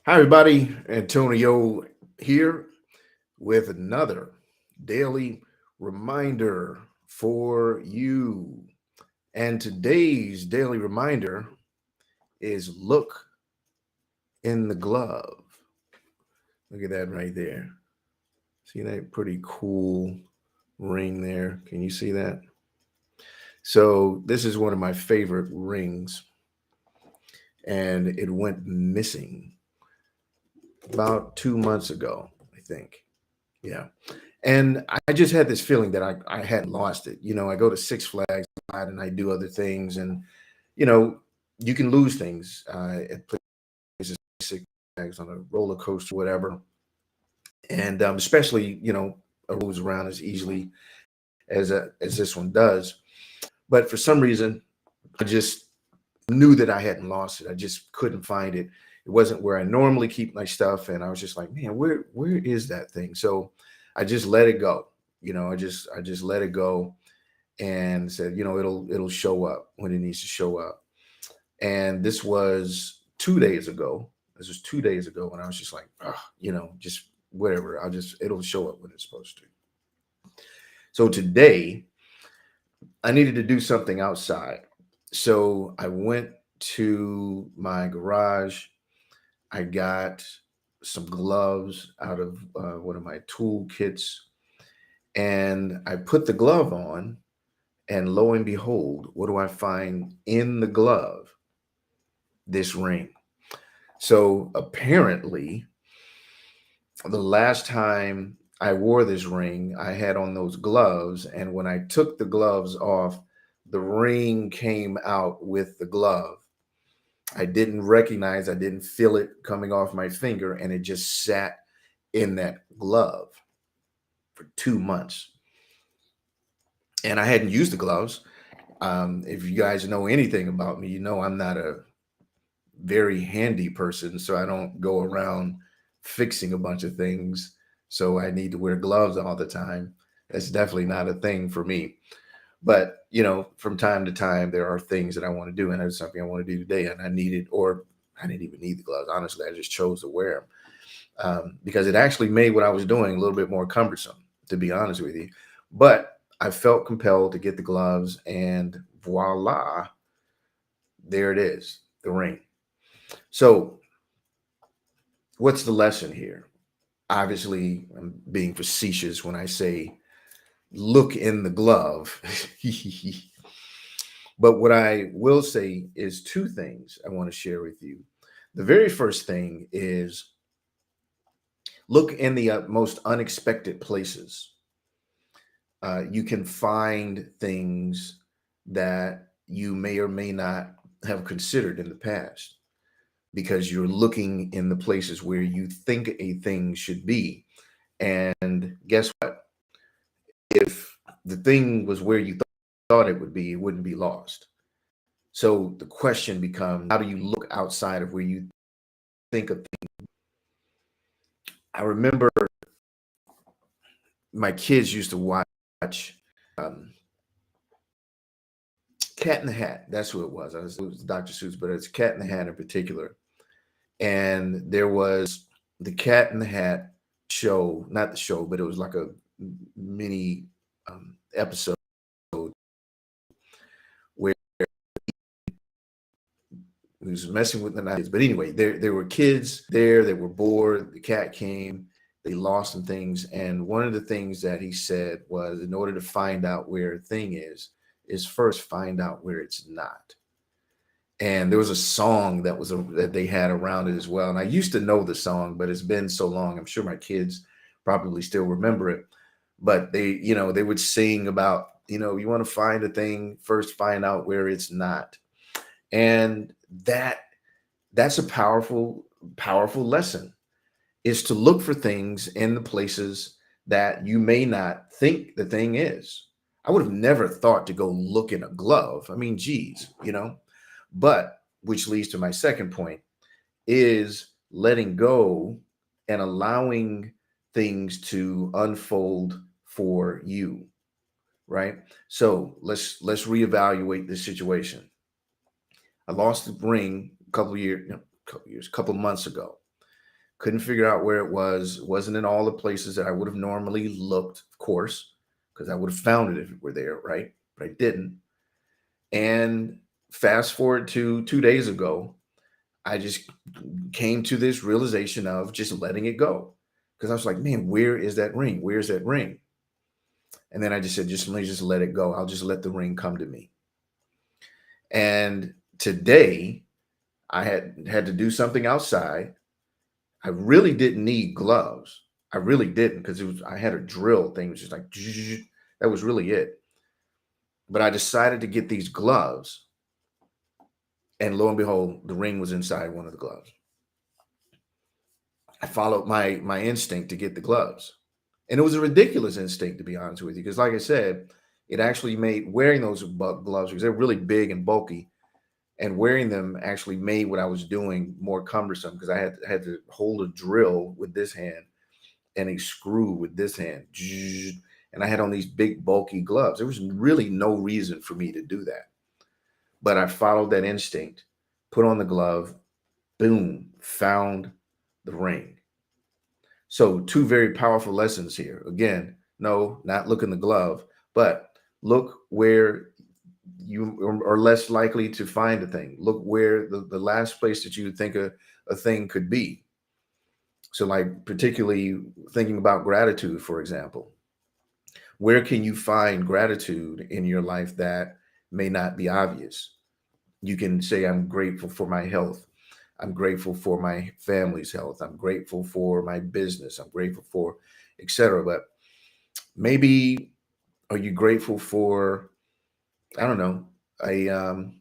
Hi, everybody. Antonio here with another daily reminder for you. And today's daily reminder is look in the glove. Look at that right there. See that pretty cool ring there? Can you see that? So, this is one of my favorite rings, and it went missing about 2 months ago, I think. Yeah. And I just had this feeling that I hadn't lost it. I go to Six Flags a lot and I do other things. And, you know, you can lose things at places like Six Flags on a roller coaster, whatever. And especially, a moves around as easily as this one does. But for some reason, I just knew that I hadn't lost it. I just couldn't find it. It wasn't where I normally keep my stuff. And I was just like, man, where is that thing? So I just let it go. I just let it go and said, it'll show up when it needs to show up. And this was 2 days ago. This was 2 days ago when I was just like, just whatever. It'll show up when it's supposed to. So today I needed to do something outside. So I went to my garage. I got some gloves out of one of my tool kits, and I put the glove on. And lo and behold, what do I find in the glove? This ring. So apparently, the last time I wore this ring, I had on those gloves. And when I took the gloves off, the ring came out with the glove. I didn't feel it coming off my finger, and it just sat in that glove for 2 months. And I hadn't used the gloves. If you guys know anything about me, you know I'm not a very handy person, so I don't go around fixing a bunch of things. So I need to wear gloves all the time. That's definitely not a thing for me. But from time to time, there are things that I want to do, and that's something I want to do today. And I needed, or I didn't even need the gloves. Honestly, I just chose to wear them because it actually made what I was doing a little bit more cumbersome, to be honest with you. But I felt compelled to get the gloves, and voila, there it is, the ring. So, what's the lesson here? Obviously, I'm being facetious when I say look in the glove. But what I will say is two things I want to share with you. The very first thing is look in the most unexpected places. You can find things that you may or may not have considered in the past because you're looking in the places where you think a thing should be. And guess what? If the thing was where you thought it would be, it wouldn't be lost. So the question becomes, how do you look outside of where you think of things? I remember my kids used to watch um, Cat in the Hat. That's who it was. It was Dr. Seuss, but it's Cat in the Hat in particular. And there was the Cat in the Hat show, not the show, but it was like a mini episode where he was messing with the kids. But anyway, there were kids there that were bored. The cat came, they lost some things. And one of the things that he said was, in order to find out where a thing is first find out where it's not. And there was a song that they had around it as well. And I used to know the song, but it's been so long. I'm sure my kids probably still remember it. But they would sing about, you want to find a thing, first find out where it's not. And that's a powerful lesson, is to look for things in the places that you may not think the thing is. I would have never thought to go look in a glove. I mean, geez. But which leads to my second point, is letting go and allowing things to unfold for you, right? So let's reevaluate this situation. I lost the ring a couple years, couple months ago. Couldn't figure out where it was. Wasn't in all the places that I would have normally looked, of course, because I would have found it if it were there, right? But I didn't. And fast forward to 2 days ago, I just came to this realization of just letting it go. Because I was like, man, where is that ring? Where's that ring? And then I just said, just let me just let it go. I'll just let the ring come to me. And today I had to do something outside. I really didn't need gloves. I really didn't, because I had a drill thing, it was just like that was really it. But I decided to get these gloves, and lo and behold, the ring was inside one of the gloves. I followed my instinct to get the gloves. And it was a ridiculous instinct, to be honest with you, because like I said, it actually made wearing those gloves, because they're really big and bulky, and wearing them actually made what I was doing more cumbersome, because I had to hold a drill with this hand and a screw with this hand. And I had on these big bulky gloves. There was really no reason for me to do that. But I followed that instinct, put on the glove, boom, found the ring. So two very powerful lessons here. Again, no, not look in the glove, but look where you are less likely to find a thing. Look where the last place that you would think a thing could be. So like particularly thinking about gratitude, for example, where can you find gratitude in your life that may not be obvious? You can say, I'm grateful for my health. I'm grateful for my family's health. I'm grateful for my business. I'm grateful for, etc. But maybe are you grateful for, I don't know, an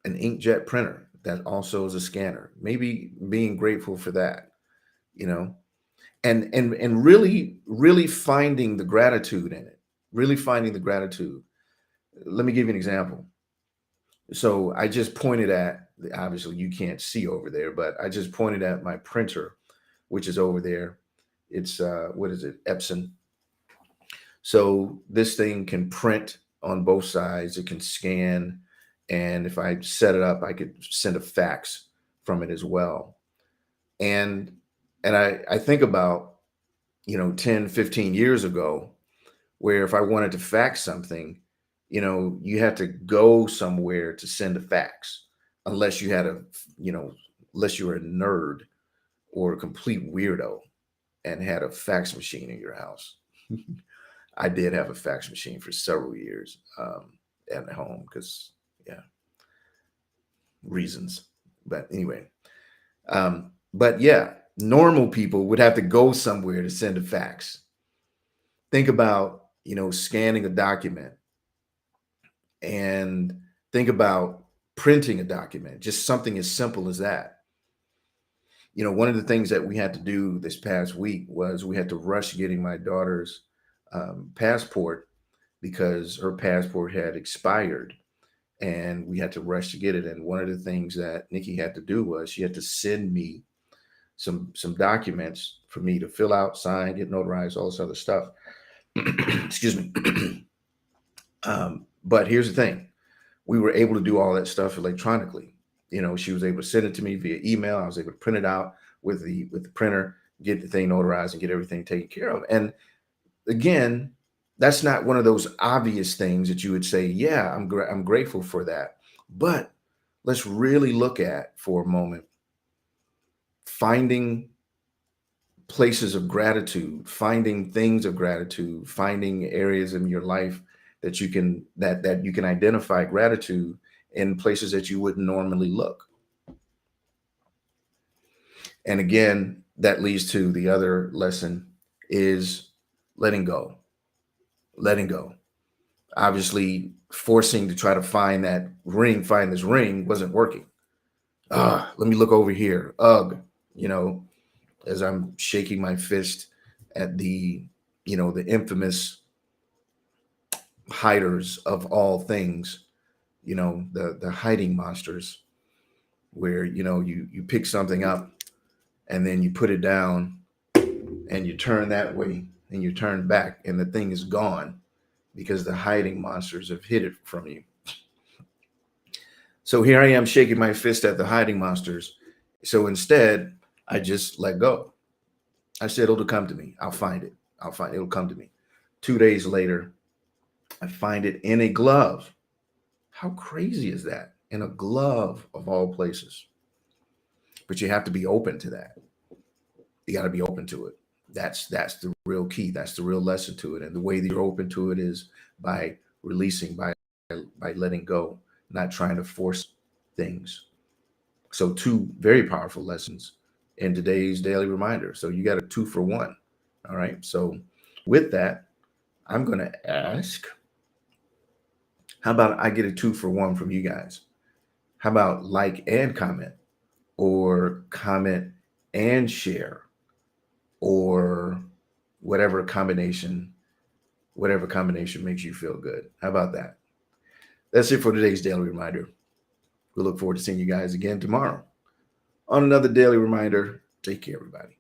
inkjet printer that also is a scanner? Maybe being grateful for that, you know, and really finding the gratitude in it. Really finding the gratitude. Let me give you an example. So I just pointed at, obviously you can't see over there, but I just pointed at my printer, which is over there. It's what is it? Epson. So this thing can print on both sides. It can scan. And if I set it up, I could send a fax from it as well. And I think about, 10, 15 years ago, where if I wanted to fax something, you had to go somewhere to send a fax, unless you had unless you were a nerd or a complete weirdo and had a fax machine in your house. I did have a fax machine for several years at home because, yeah, reasons. But anyway, but yeah, normal people would have to go somewhere to send a fax. Think about, scanning a document, and think about printing a document, just something as simple as that. One of the things that we had to do this past week was we had to rush getting my daughter's passport, because her passport had expired and we had to rush to get it. And one of the things that Nikki had to do was she had to send me some documents for me to fill out, sign, get notarized, all this other stuff. Excuse me. But here's the thing. We were able to do all that stuff electronically. She was able to send it to me via email. I was able to print it out with the printer, get the thing notarized, and get everything taken care of. And again, that's not one of those obvious things that you would say, yeah, I'm grateful for that. But let's really look at, for a moment, finding places of gratitude, finding things of gratitude, finding areas in your life that you can identify gratitude in places that you wouldn't normally look. And again, that leads to the other lesson, is letting go. Letting go. Obviously, forcing to try to find this ring wasn't working. Let me look over here. Ugh, as I'm shaking my fist at the infamous hiders of all things, the hiding monsters, where you pick something up and then you put it down and you turn that way and you turn back and the thing is gone because the hiding monsters have hid it from you. So here I am shaking my fist at the hiding monsters. So instead, I just let go. I said, it'll come to me. I'll find it. It'll come to me. 2 days later, I find it in a glove. How crazy is that? In a glove of all places. But you have to be open to that. You got to be open to it. That's the real key. That's the real lesson to it. And the way that you're open to it is by releasing, by letting go, not trying to force things. So 2 very powerful lessons in today's daily reminder. So you got a 2 for 1. All right. So with that, I'm going to ask, how about I get a 2 for 1 from you guys? How about like and comment, or comment and share, or whatever combination makes you feel good. How about that? That's it for today's daily reminder. We look forward to seeing you guys again tomorrow on another daily reminder. Take care, everybody.